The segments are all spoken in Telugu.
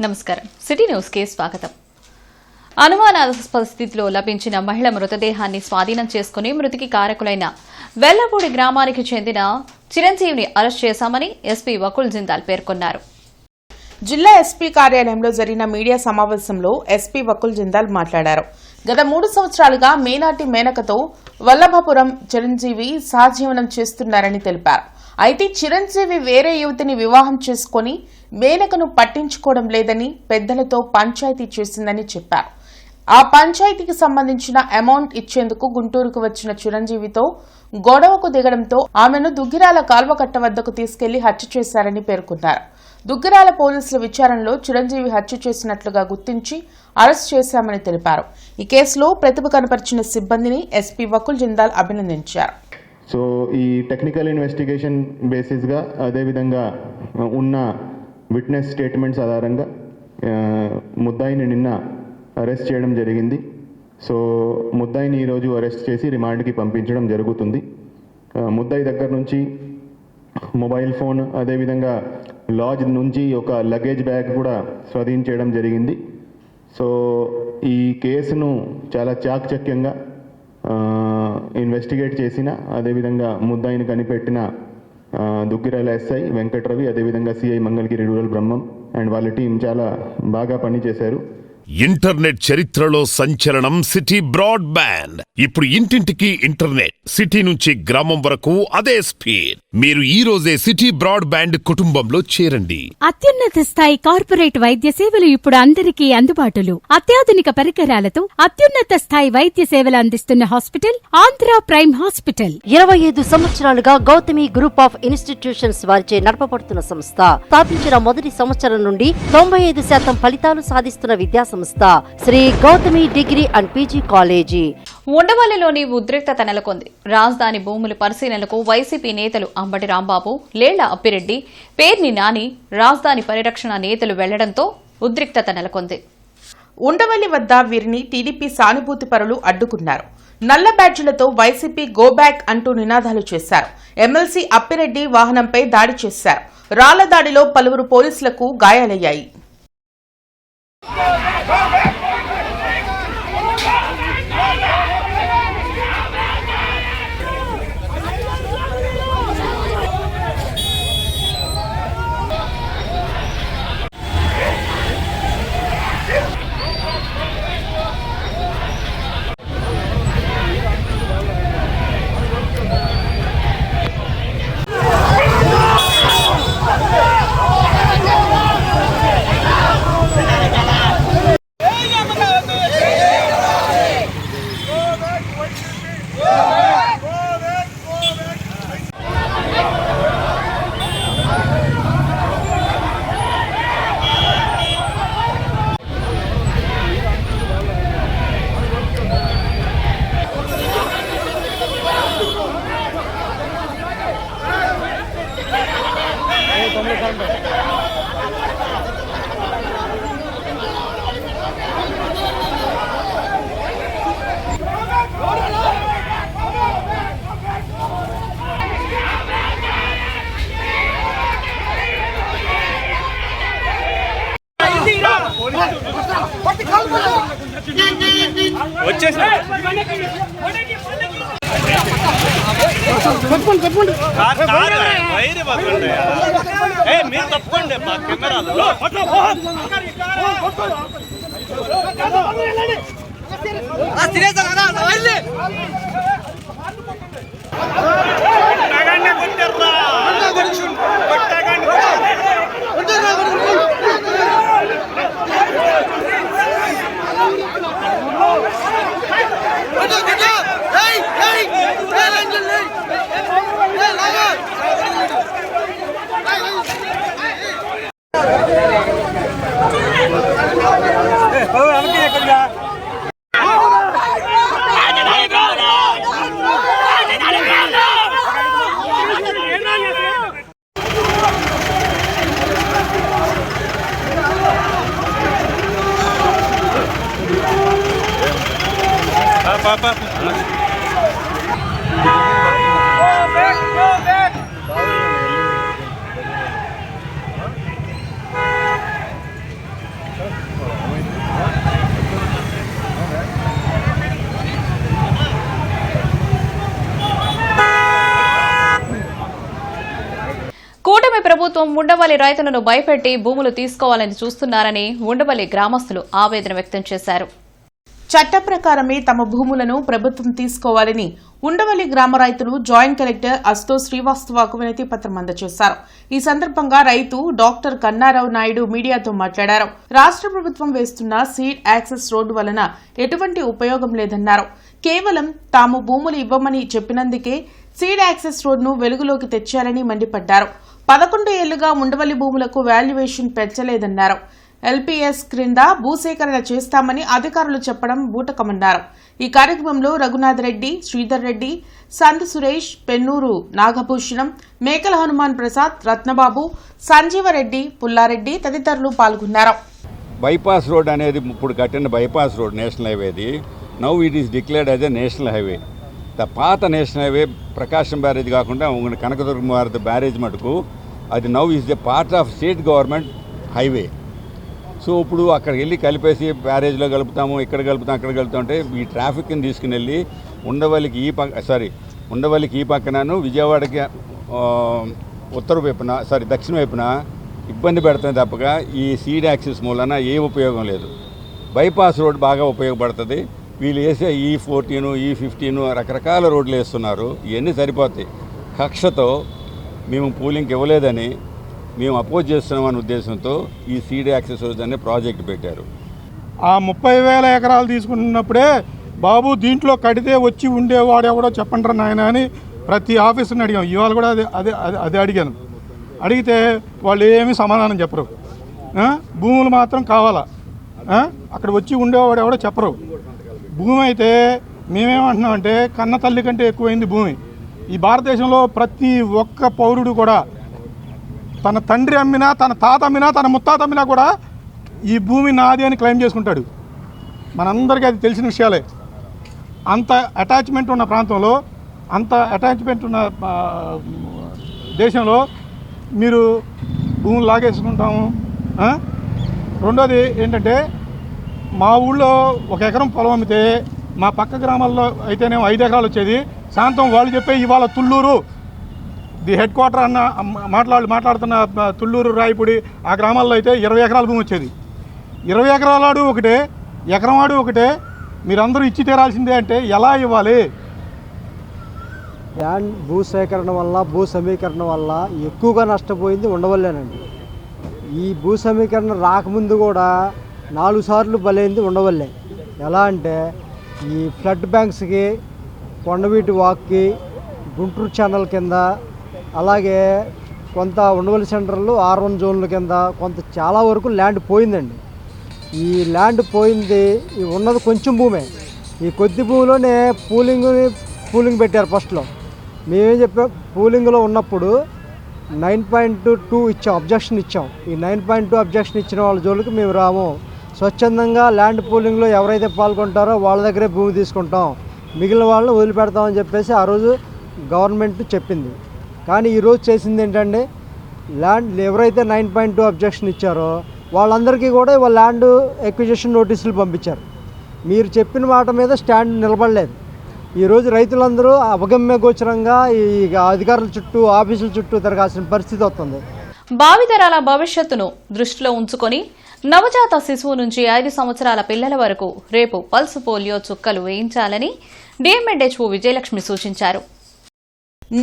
నమస్కారం సిటీ న్యూస్ కి స్వాగతం. అనుమానాస్పద స్థితిలో లభించిన మహిళ మృతదేహాన్ని స్వాధీనం చేసుకుని మృతికి కారకులైన వెల్లపూడి గ్రామానికి చెందిన చిరంజీవిని అరెస్ట్ చేశామని ఎస్పీ వకుల్ జిందాల్ పేర్కొన్నారు. జిల్లా ఎస్పీ కార్యాలయంలో జరిగిన మీడియా సమావేశంలో ఎస్పీ వకుల్ జిందాల్ మాట్లాడారు. గత 3 సంవత్సరాలుగా మేనాటి మేనకతో వల్లభపురం చిరంజీవి సహజీవనం చేస్తున్నారని తెలిపారు. అయితే చిరంజీవి వేరే యువతిని వివాహం చేసుకుని మేనకను పట్టించుకోవడం లేదని పెద్దలతో పంచాయతీ చేసిందని చెప్పారు. ఆ పంచాయతీకి సంబంధించిన అమౌంట్ ఇచ్చేందుకు గుంటూరుకు వచ్చిన చిరంజీవితో గొడవకు దిగడంతో ఆమెను దుగ్గిరాల కాల్వకట్ట వద్దకు తీసుకెళ్లి హత్య చేశారని పేర్కొన్నారు. దుగ్గిరాల పోలీసుల విచారణలో చిరంజీవి హత్య చేసినట్లుగా గుర్తించి అరెస్ట్ చేశామని తెలిపారు. ఈ కేసులో ప్రతిభ కనపరిచిన సిబ్బందిని ఎస్పీ వకుల్ జిందాల్ అభినందించారు. సో ఈ టెక్నికల్ ఇన్వెస్టిగేషన్ బేసిస్గా అదేవిధంగా ఉన్న విట్నెస్ స్టేట్మెంట్స్ ఆధారంగా ముద్దాయిని నిన్న అరెస్ట్ చేయడం జరిగింది. సో ముద్దాయిని ఈరోజు అరెస్ట్ చేసి రిమాండ్కి పంపించడం జరుగుతుంది. ముద్దాయి దగ్గర నుంచి మొబైల్ ఫోన్ అదేవిధంగా లాడ్జ్ నుంచి ఒక లగేజ్ బ్యాగ్ కూడా స్వాధీనం చేయడం జరిగింది. సో ఈ కేసును చాలా చాకచక్యంగా ఇన్వెస్టిగేట్ చేసిన అదేవిధంగా ముద్దాయిని కనిపెట్టిన దుగ్గిరాల ఎస్ఐ వెంకట్రవి అదేవిధంగా CI Mangalagiri rural Brahmam and వాళ్ళ టీం చాలా బాగా పనిచేశారు. ఇంటర్నెట్ చరిత్రలో సంచలనం సిటీ బ్రాడ్బ్యాండ్. ఇప్పుడు ఇంటింటికి ఇంటర్నెట్, సిటీ నుంచి గ్రామం వరకు అదే స్పీడ్. మీరు ఈ రోజే సిటీ బ్రాడ్బ్యాండ్ కుటుంబంలో చేరండి. అత్యున్నత స్థాయి కార్పొరేట్ వైద్య సేవలు ఇప్పుడు అందరికీ అందుబాటులో. అత్యాధునిక పరికరాలతో అత్యున్నత స్థాయి వైద్య సేవలు అందిస్తున్న హాస్పిటల్ ఆంధ్ర ప్రైమ్ హాస్పిటల్. 25 సంవత్సరాలుగా గౌతమి గ్రూప్ ఆఫ్ ఇన్స్టిట్యూషన్స్ వారిచే నడపబడుతున్న సంస్థ. స్థాపించిన మొదటి సంవత్సరం నుండి 95% ఫలితాలు సాధిస్తున్న విద్యా సంస్థ Shri Gautami degree and PG college. ఉండవల్లిలోని ఉద్రిక్తత నెలకొంది. రాజధాని భూముల పరిశీలనకు వైసీపీ నేతలు అంబటి రాంబాబు, లేళ్ల అప్పిరెడ్డి, పేర్ని నాని, రాజధాని పరిరక్షణ నేతలు వెళ్లడంతో ఉద్రిక్తత నెలకొంది. ఉండవల్లి వద్ద వీరిని టీడీపీ సానుభూతి పరులు అడ్డుకున్నారు. నల్ల బ్యాడ్జీలతో వైసీపీ గో బ్యాక్ అంటూ నినాదాలు చేశారు. ఎమ్మెల్సీ అప్పిరెడ్డి వాహనంపై దాడి చేశారు. రాళ్ల దాడిలో పలువురు పోలీసులకు గాయాలయ్యాయి. మీరు తప్పండి కెమెరాలో ప్రభుత్వం ఉండవల్లి రైతులను భయపెట్టి భూములు తీసుకోవాలని చూస్తున్నారని ఉండవల్లి గ్రామస్తులు ఆవేదన వ్యక్తం చేశారు. చట్ట ప్రకారమే తమ భూములను ప్రభుత్వం తీసుకోవాలని ఉండవల్లి గ్రామ రైతులు జాయింట్ కలెక్టర్ అశుతోష్ శ్రీవాస్తవకు వినతి పత్రం అందజేశారు. ఈ సందర్భంగా రైతు డాక్టర్ కన్నారావు నాయుడు మీడియాతో మాట్లాడారు. రాష్ట్ర ప్రభుత్వం వేస్తున్న సీడ్ యాక్సెస్ రోడ్డు వలన ఎటువంటి ఉపయోగం లేదన్నారు. కేవలం తాము భూములు ఇవ్వమని చెప్పినందుకే సీడ్ యాక్సెస్ రోడ్డును వెలుగులోకి తెచ్చారని మండిపడ్డారు. 11 ఏళ్లుగా ఉండవల్లి భూములకు వాల్యుయేషన్ పెంచలేదన్నారు. ఎల్పీఎస్ క్రింద భూసేకరణ చేస్తామని అధికారులు చెప్పడం బూటకమన్నారు. ఈ కార్యక్రమంలో రఘునాథ్ రెడ్డి, శ్రీధర్ రెడ్డి, సంత్ సురేష్, పెన్నూరు నాగభూషణం, మేకల హనుమాన్ ప్రసాద్, రత్నబాబు, సంజీవరెడ్డి, పుల్లారెడ్డి తదితరులు పాల్గొన్నారు. బైపాస్ రోడ్ అనేది ఇప్పుడు కట్టిన బైపాస్ రోడ్ నేషనల్ హైవేది now it is declared as a national highway. The పాత నేషనల్ హైవే ప్రకాశం బ్యారేజ్ కాకుండా కనకదుర్గ బ్యారేజ్ మటుకు అది now is the part of state government highway. So ఇప్పుడు అక్కడికి వెళ్ళి కలిపేసి బ్యారేజ్లో కలుపుతాము, ఇక్కడ కలుపుతాం, అక్కడ కలుపుతాం అంటే ఈ ట్రాఫిక్ని తీసుకుని వెళ్ళి ఉండవల్లికి ఈ పక్కనను విజయవాడకి ఉత్తర వైపున దక్షిణ వైపున ఇబ్బంది పెడుతుంది తప్పగా ఈ సీడ్ యాక్సిస్ మూలన ఏ ఉపయోగం లేదు. బైపాస్ రోడ్ బాగా ఉపయోగపడుతుంది. వీళ్ళు వేసే E14, E15 రకరకాల రోడ్లు వేస్తున్నారు. ఇవన్నీ సరిపోతాయి. కక్షతో మేము పూలింగ్కి ఇవ్వలేదని మేము అపోజ్ చేస్తున్నామనే ఉద్దేశంతో ఈ సీడ్ యాక్సెస్ అనే ప్రాజెక్ట్ పెట్టారు. ఆ 30,000 ఎకరాలు తీసుకున్నప్పుడే బాబు దీంట్లో కడితే వచ్చి ఉండేవాడు ఎవడో చెప్పండి నాయన అని ప్రతి ఆఫీసర్ని అడిగాం. ఇవాళ కూడా అదే అడిగాను. అడిగితే వాళ్ళు ఏమీ సమాధానం చెప్పరు. భూములు మాత్రం కావాలా, అక్కడ వచ్చి ఉండేవాడు ఎవడో చెప్పరు. భూమి అయితే మేమేమంటున్నామంటే కన్న తల్లి కంటే ఎక్కువైంది భూమి. ఈ భారతదేశంలో ప్రతి ఒక్క పౌరుడు కూడా తన తండ్రి అమ్మినా, తన తాత అమ్మినా, తన ముత్తాత అమ్మినా కూడా ఈ భూమి నాది అని క్లెయిమ్ చేసుకుంటాడు. మనందరికీ అది తెలిసిన విషయాలే. అంత అటాచ్మెంట్ ఉన్న ప్రాంతంలో, అంత అటాచ్మెంట్ ఉన్న దేశంలో మీరు భూములు లాగేసుకుంటాము. రెండోది ఏంటంటే మా ఊళ్ళో 1 ఎకరం పొలం అమ్మితే మా పక్క గ్రామాల్లో అయితేనేమో 5 ఎకరాలు వచ్చేది. సాయంత్రం వాళ్ళు చెప్పే ఇవాళ తుళ్ళూరు ది హెడ్ క్వార్టర్ అన్న మాట్లాడుతున్న తుళ్ళూరు, రాయపూడి ఆ గ్రామాల్లో అయితే 20 ఎకరాల భూమి వచ్చేది. 20 ఎకరాలాడు ఒకటే, ఎకరం ఆడు ఒకటే, మీరందరూ ఇచ్చి తీరాల్సిందే అంటే ఎలా ఇవ్వాలి? ల్యాండ్ భూసేకరణ వల్ల, భూ సమీకరణ వల్ల ఎక్కువగా నష్టపోయింది ఉండవల్లేనండి. ఈ భూ సమీకరణ రాకముందు కూడా 4 సార్లు బలైంది ఉండవల్లే. ఎలా అంటే ఈ ఫ్లడ్ బ్యాంక్స్కి, కొండవీటి వాక్కి, గుంటూరు ఛానల్ కింద, అలాగే కొంత ఉండవల్లి సెంటర్లు R1 జోన్ల కింద కొంత చాలా వరకు ల్యాండ్ పోయిందండి. ఈ ల్యాండ్ పోయింది, ఈ ఉన్నది కొంచెం భూమే. ఈ కొద్ది భూమిలోనే పూలింగ్ పెట్టారు ఫస్ట్లో. మేమేం చెప్పాం, పూలింగ్లో ఉన్నప్పుడు 9.2 ఇచ్చాం, అబ్జెక్షన్ ఇచ్చాం. ఈ 9.2 అబ్జెక్షన్ ఇచ్చిన వాళ్ళ జోలికి మేము రాము. స్వచ్ఛందంగా ల్యాండ్ పూలింగ్లో ఎవరైతే పాల్గొంటారో వాళ్ళ దగ్గరే భూమి తీసుకుంటాం, మిగిలిన వాళ్ళని వదిలిపెడతామని చెప్పేసి ఆ రోజు గవర్నమెంట్ చెప్పింది. కానీ ఈరోజు చేసింది ఏంటంటే, ల్యాండ్ ఎవరైతే 9.2 అబ్జెక్షన్ ఇచ్చారో వాళ్ళందరికీ కూడా వాళ్ళ ల్యాండ్ ఎక్విజిషన్ నోటీసులు పంపించారు. మీరు చెప్పిన మాట మీద స్టాండ్ నిలబడలేదు. ఈరోజు రైతులందరూ అవగమ్య గోచరంగా ఈ అధికారుల చుట్టూ, ఆఫీసుల చుట్టూ తిరగాల్సిన పరిస్థితి వస్తుంది. భావితరాల భవిష్యత్తును దృష్టిలో ఉంచుకొని నవజాత శిశువు నుంచి 5 సంవత్సరాల పిల్లల వరకు రేపు పల్స్ పోలియో చుక్కలు వేయించాలని డిఎంఎడ్హెచ్ఓ విజయలక్ష్మి సూచించారు.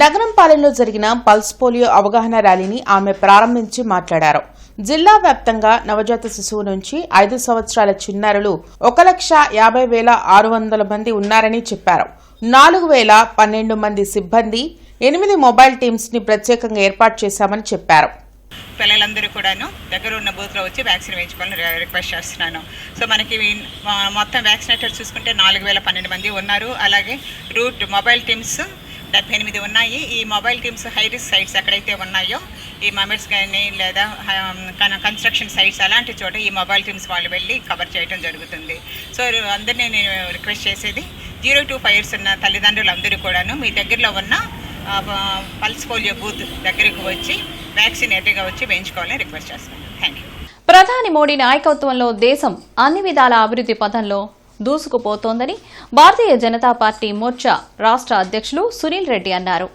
నగరంపాలెంలో జరిగిన పల్స్ పోలియో అవగాహన ర్యాలీని ఆమె ప్రారంభించి మాట్లాడారు. జిల్లా వ్యాప్తంగా నవజాత శిశువు నుంచి 5 సంవత్సరాల చిన్నారులు 1,50,600 మంది ఉన్నారని చెప్పారు. 4,012 మంది సిబ్బంది, 8 మొబైల్ టీమ్స్ ని ప్రత్యేకంగా ఏర్పాటు చేశామని చెప్పారు. పిల్లలందరూ కూడాను దగ్గర ఉన్న బూత్లో వచ్చి వ్యాక్సిన్ వేయించుకోవాలని రిక్వెస్ట్ చేస్తున్నాను. సో మనకి మొత్తం వ్యాక్సినేటర్స్ చూసుకుంటే 4,012 మంది ఉన్నారు. అలాగే రూట్ మొబైల్ టీమ్స్ 78 ఉన్నాయి. ఈ mobile teams high risk sites ఎక్కడైతే ఉన్నాయో, ఈ మమెట్స్ కానీ లేదా కన్స్ట్రక్షన్ సైట్స్ అలాంటి చోట ఈ మొబైల్ టీమ్స్ వాళ్ళు వెళ్ళి కవర్ చేయడం జరుగుతుంది. సో అందరినీ నేను రిక్వెస్ట్ చేసేది 0 to 5 years ఉన్న తల్లిదండ్రులు అందరూ కూడాను మీ దగ్గరలో ఉన్న పల్స్ పోలియో బూత్ దగ్గరకు వచ్చి వ్యాక్సినేటర్గా వచ్చి వేయించుకోవాలని రిక్వెస్ట్ చేస్తున్నాను. Thank you. ప్రధాని మోడీ నాయకత్వంలో దేశం అన్ని విధాల అభివృద్ధి పథంలో దూసుకుపోతోందని భారతీయ జనతా పార్టీ మోర్చా రాష్ట్ర అధ్యక్షులు సునీల్ రెడ్డి అన్నారు.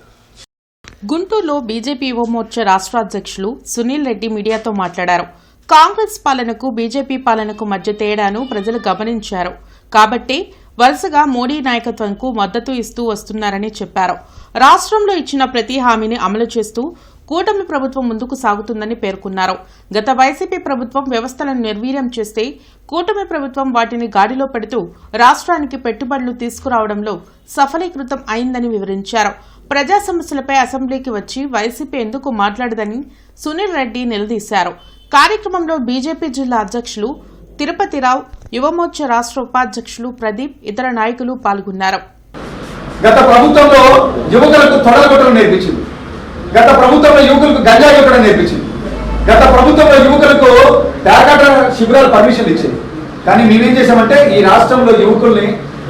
గుంటూరులో బీజేపీ యువమోర్చా రాష్ట్ర అధ్యక్షులు సునీల్ రెడ్డి మీడియాతో మాట్లాడారు. కాంగ్రెస్ పాలనకు బీజేపీ పాలనకు మధ్య తేడాను ప్రజలు గమనించారు కాబట్టి వరుసగా మోడీ నాయకత్వంకు మద్దతు ఇస్తూ వస్తున్నారని చెప్పారు. రాష్ట్రంలో ఇచ్చిన ప్రతి హామీని అమలు చేస్తూ కూటమి ప్రభుత్వం ముందుకు సాగుతుందని పేర్కొన్నారు. గత వైసీపీ ప్రభుత్వం వ్యవస్థలను నిర్వీర్యం చేస్తే కూటమి ప్రభుత్వం వాటిని గాడిలో పెడుతూ రాష్ట్రానికి పెట్టుబడులు తీసుకురావడంలో సఫలీకృతం అయిందని వివరించారు. ప్రజా సమస్యలపై అసెంబ్లీకి వచ్చి వైసీపీ ఎందుకు మాట్లాడదని సునీల్ రెడ్డి నిలదీశారు. కార్యక్రమంలో బీజేపీ జిల్లా అధ్యక్షులు తిరుపతిరావు, యువమోర్చా రాష్ట్ర ఉపాధ్యక్షులు ప్రదీప్, ఇతర నాయకులు పాల్గొన్నారు. గత ప్రభుత్వంలో యువకులకు తొడగొట్టడం నేర్పించింది. గత ప్రభుత్వంలో యువకులకు గంజాయి కొట్టడం నేర్పించింది. గత ప్రభుత్వంలో యువకులకు పేకాట శిబిరాలు పర్మిషన్ ఇచ్చింది. కానీ మేమేం చేశామంటే ఈ రాష్ట్రంలో యువకుల్ని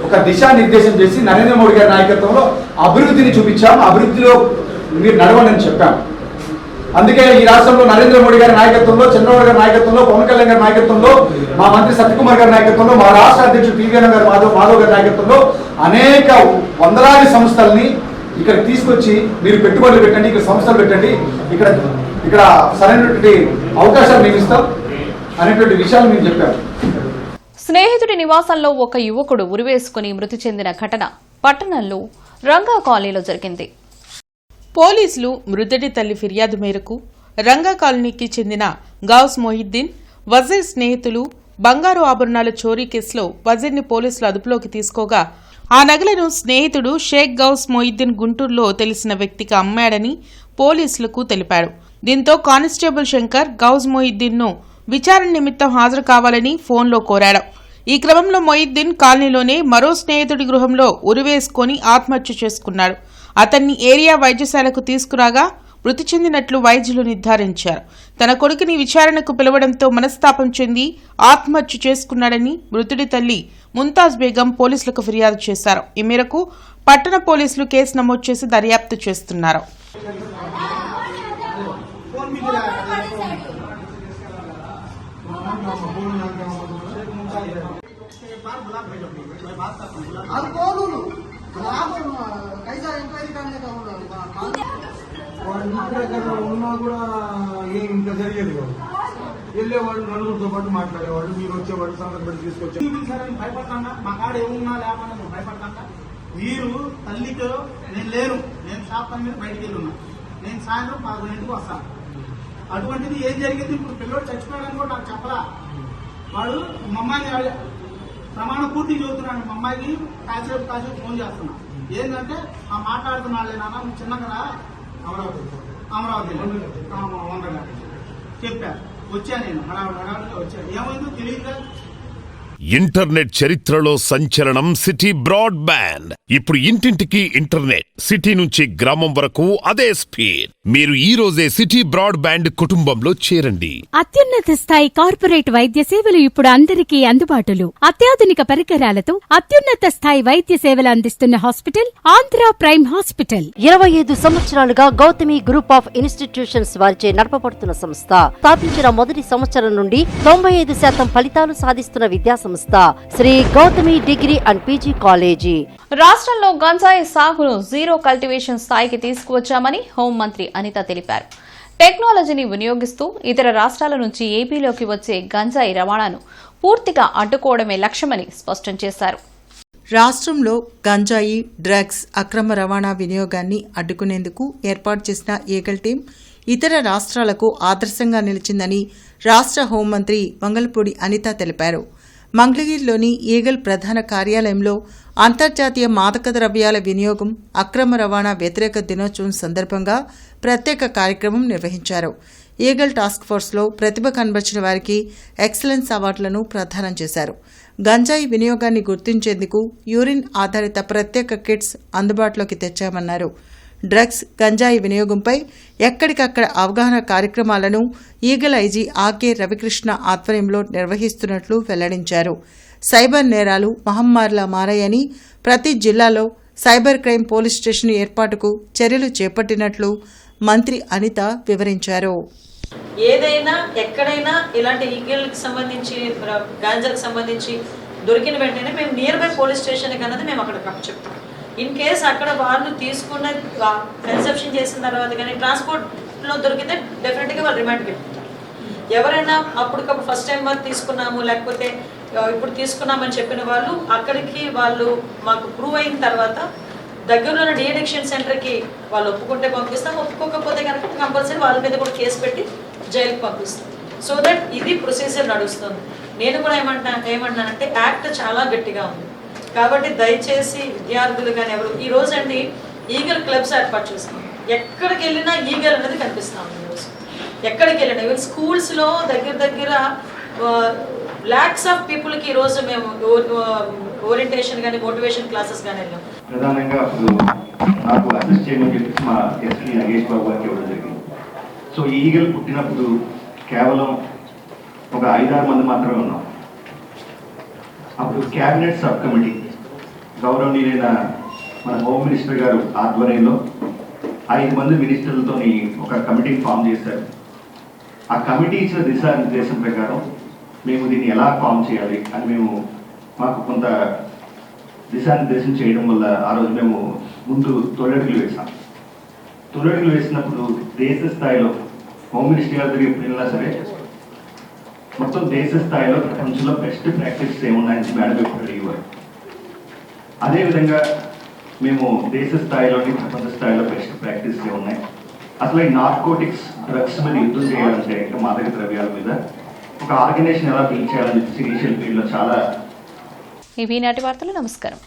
ఒక దిశానిర్దేశం చేసి నరేంద్ర మోడీ గారి నాయకత్వంలో అభివృద్ధిని చూపించాం. అభివృద్ధిలో మీరు నడవండి చెప్పాం. అందుకే ఈ రాష్ట్రంలో నరేంద్ర మోడీ గారి నాయకత్వంలో, చంద్రబాబు గారి నాయకత్వంలో, పవన్ కళ్యాణ్ గారి నాయకత్వంలో, మా మంత్రి సత్యకుమార్ గారి నాయకత్వంలో, మా రాష్ట్ర అధ్యక్షుడు పివిఎన్ గారు మాధవ్ గారి నాయకత్వంలో అనేక వందలాది సంస్థల్ని ఇక్కడ తీసుకొచ్చి మీరు పెట్టుబడులు పెట్టండి, ఇక్కడ సంస్థలు పెట్టండి, ఇక్కడ సరైనటువంటి అవకాశాలు మేము ఇస్తాం అనేటువంటి విషయాలు మేము చెప్పాము. స్నేహితుడి నివాసంలో ఒక యువకుడు ఉరివేసుకుని మృతి చెందిన ఘటన పట్టణంలో రంగా కాలనీలో జరిగింది. పోలీసులు మృతుడి తల్లి ఫిర్యాదు మేరకు రంగా కాలనీకి చెందిన గౌస్ మొహిద్దీన్, వజీర్ స్నేహితులు బంగారు ఆభరణాల చోరీ కేసులో వజీర్ని పోలీసులు అదుపులోకి తీసుకోగా ఆ నగలను స్నేహితుడు షేక్ గౌస్ మొహిద్దీన్ గుంటూరులో తెలిసిన వ్యక్తికి అమ్మాడని పోలీసులకు తెలిపాడు. దీంతో కానిస్టేబుల్ శంకర్ గౌస్ మొహిద్దీన్ను విచారణ నిమిత్తం హాజరు కావాలని ఫోన్లో కోరాడు. ఈ క్రమంలో మొహిద్దీన్ కాలనీలోనే మరో స్నేహితుడి గృహంలో ఉరివేసుకొని ఆత్మహత్య చేసుకున్నాడు. అతన్ని ఏరియా వైద్యశాలకు తీసుకురాగా మృతి చెందినట్లు వైద్యులు నిర్ధారించారు. తన కొడుకుని విచారణకు పిలవడంతో మనస్తాపం చెంది ఆత్మహత్య చేసుకున్నాడని మృతుడి తల్లి ముంతాజ్ బేగం పోలీసులకు ఫిర్యాదు చేశారు. ఈ మేరకు పట్టణ పోలీసులు కేసు నమోదు చేసి దర్యాప్తు చేస్తున్నారు. వాడు ఇంటి దగ్గర ఉన్నా కూడా ఏం ఇంకా జరిగేది కాదు. వెళ్ళేవాడు నలుగురితో పాటు మాట్లాడేవాడు, మీరు వచ్చేవాడు, సంగతి పెట్టి తీసుకొచ్చి భయపడతాడా, మా కాడ ఏమున్నా లేకుండా నువ్వు భయపడతాడా? మీరు తల్లితో నేను లేను, నేను షాప్ పని మీద బయటికి వెళ్ళున్నా, నేను సాయంత్రం 11 వస్తాను. అటువంటిది ఏం జరిగింది? ఇప్పుడు పిల్లడు చచ్చిపోయాడని కూడా నాకు చెప్పరా. వాడు మా అమ్మాయిని ప్రమాణ పూర్తి చదువుతున్నాడు. మా అమ్మాయికి కాసేపు ఫోన్ చేస్తున్నా. ఏంటంటే ఆ మాట్లాడుతున్నాళ్ళే నాన్న, నువ్వు చిన్నగా అమరావతి వందగా చెప్పా. వచ్చా నేను హడావుడిగా వచ్చా. ఏమైందో తెలియదు. ఇంటర్నెట్ చరిత్రలో సంచలనం సిటీ బ్రాడ్బ్యాండ్. ఇప్పుడు ఇంటింటికి ఇంటర్నెట్, సిటీ నుంచి గ్రామం వరకు అదే స్పీడ్. మీరు ఈ రోజే సిటీ బ్రాడ్బ్యాండ్ కుటుంబంలో చేరండి. అత్యున్నత స్థాయి కార్పొరేట్ వైద్య సేవలు ఇప్పుడు అందరికీ అందుబాటులో. అత్యాధునిక పరికరాలతో అత్యున్నత స్థాయి వైద్య సేవలు అందిస్తున్న హాస్పిటల్ ఆంధ్ర ప్రైమ్ హాస్పిటల్. 25 సంవత్సరాలుగా గౌతమి గ్రూప్ ఆఫ్ ఇన్స్టిట్యూషన్స్ వారిచే నడపబడుతున్న సంస్థ. స్థాపించిన మొదటి సంవత్సరం నుండి 95% ఫలితాలు సాధిస్తున్న విద్యా సంస్థ Shri Gautami degree and PG college. రాష్ట్రంలో గంజాయి సాగును జీరో కల్టివేషన్ స్థాయికి తీసుకువచ్చామని హోంమంత్రి అనిత తెలిపారు. టెక్నాలజీని వినియోగిస్తూ ఇతర రాష్ట్రాల నుంచి ఏపీలోకి వచ్చే గంజాయి రవాణాను పూర్తిగా అడ్డుకోవడమే లక్ష్యమని స్పష్టం చేశారు. రాష్ట్రంలో గంజాయి, డ్రగ్స్ అక్రమ రవాణా వినియోగాన్ని అడ్డుకునేందుకు ఏర్పాటు చేసిన ఈగల్ టీం ఇతర రాష్ట్రాలకు ఆదర్శంగా నిలిచిందని రాష్ట్ర హోంమంత్రి మంగళపూడి అనిత తెలిపారు. మంగళగిరిలోని ఈగల్ ప్రధాన కార్యాలయంలో అంతర్జాతీయ మాదక ద్రవ్యాల వినియోగం, అక్రమ రవాణా వ్యతిరేక దినోత్సవం సందర్భంగా ప్రత్యేక కార్యక్రమం నిర్వహించారు. ఈగల్ టాస్క్ ఫోర్స్లో ప్రతిభ కనబర్చిన వారికి ఎక్సలెన్స్ అవార్డులను ప్రదానం చేశారు. గంజాయి వినియోగాన్ని గుర్తించేందుకు యూరిన్ ఆధారిత ప్రత్యేక కిట్స్ అందుబాటులోకి తెచ్చామన్నారు. డ్రగ్స్, గంజాయి వినియోగంపై ఎక్కడికక్కడ అవగాహన కార్యక్రమాలను ఈగల్ ఐజీ ఆర్కే రవికృష్ణ ఆధ్వర్యంలో నిర్వహిస్తున్నట్లు వెల్లడించారు. సైబర్ నేరాలు మహమ్మారిలా మారాయని ప్రతి జిల్లాలో సైబర్ క్రైమ్ పోలీస్ స్టేషన్ ఏర్పాటుకు చర్యలు చేపట్టినట్లు మంత్రి అనిత వివరించారు. ఏదైనా ఎక్కడైనా ఇలాంటి ఈగల్కి సంబంధించి, గాంజాకి సంబంధించి దొరికిన వెంటనే మేము నియర్ బై పోలీస్ స్టేషన్కి అన్నది మేము అక్కడ చెప్తాం. ఇన్ కేస్ అక్కడ వాళ్ళు తీసుకున్న కన్సెప్షన్ చేసిన తర్వాత కానీ ట్రాన్స్పోర్ట్లో దొరికితే డెఫినెట్గా వాళ్ళు రిమాండ్ పెట్టుకుంటారు. ఎవరైనా అప్పటికప్పుడు ఫస్ట్ టైం వరకు తీసుకున్నాము లేకపోతే ఇప్పుడు తీసుకున్నామని చెప్పిన వాళ్ళు అక్కడికి వాళ్ళు మాకు ప్రూవ్ అయిన తర్వాత దగ్గరలో ఉన్న డిఎడిక్షన్ సెంటర్కి వాళ్ళు ఒప్పుకుంటే పంపిస్తాం, ఒప్పుకోకపోతే కనుక కంపల్సరీ వాళ్ళ మీద కూడా కేసు పెట్టి జైలుకి పంపిస్తాం. సో దట్ ఇది ప్రొసీజర్ నడుస్తుంది. నేను కూడా ఏమంటున్నానంటే యాక్ట్ చాలా గట్టిగా ఉంది కాబట్టి దయచేసి విద్యార్థులు కానీ ఎవరు ఈ రోజు అండి ఈగల్ క్లబ్స్ ఏర్పాటు చేస్తున్నాం. ఎక్కడికి వెళ్ళినా ఈగల్ అనేది కనిపిస్తాం. ఈరోజు ఎక్కడికి వెళ్ళినా ఈవెన్ స్కూల్స్లో దగ్గర ల్యాక్స్ ఆఫ్ పీపుల్కి ఈరోజు మేము ఓరియంటేషన్ కానీ మోటివేషన్ క్లాసెస్ కానీ వెళ్ళాం. ప్రధానంగా అప్పుడు నాకు అసిస్ట్ చేయమని చెప్పేసి మా ఎస్పీ నగేష్ బాబు గారికి ఇవ్వడం జరిగింది. సో ఈ ఈగల్ పుట్టినప్పుడు కేవలం ఒక 5-6 మంది మాత్రమే ఉన్నాం. అప్పుడు క్యాబినెట్ సబ్ కమిటీ గౌరవనీయులైన మన హోమ్ మినిస్టర్ గారు ఆధ్వర్యంలో 5 మంది మినిస్టర్లతో ఒక కమిటీని ఫామ్ చేశారు. ఆ కమిటీ ఇచ్చిన దిశానిర్దేశం ప్రకారం మేము దీన్ని ఎలా ఫామ్ చేయాలి అని మాకు కొంత దిశానిర్దేశం చేయడం వల్ల ఆ రోజు మేము ముందు తొలడుగులు వేసాం. తొలడుగులు వేసినప్పుడు దేశ స్థాయిలో హోమ్ మినిస్టర్ గారి దగ్గర ఎప్పుడు వెళ్ళినా సరే మొత్తం దేశ స్థాయిలో ప్రపంచంలో బెస్ట్ ప్రాక్టీస్ ఏమున్నాయని మేడం ఎప్పుడు అడిగేవారు. అదేవిధంగా మేము దేశ స్థాయిలోని ప్రపంచ స్థాయిలో బెస్ట్ ప్రాక్టీస్ ఏమున్నాయి, అసలు ఈ నార్కోటిక్స్ డ్రగ్స్ మీద యుద్ధం చేయాలంటే మాదక ద్రవ్యాల మీద ఒక ఆర్గనైజేషన్ ఎలా బిల్డ్ చేయాలని చెప్పేసి ఇనిషియల్ పీరియడ్లో చాలా. ఇవి నాటి వార్తలు. నమస్కారం.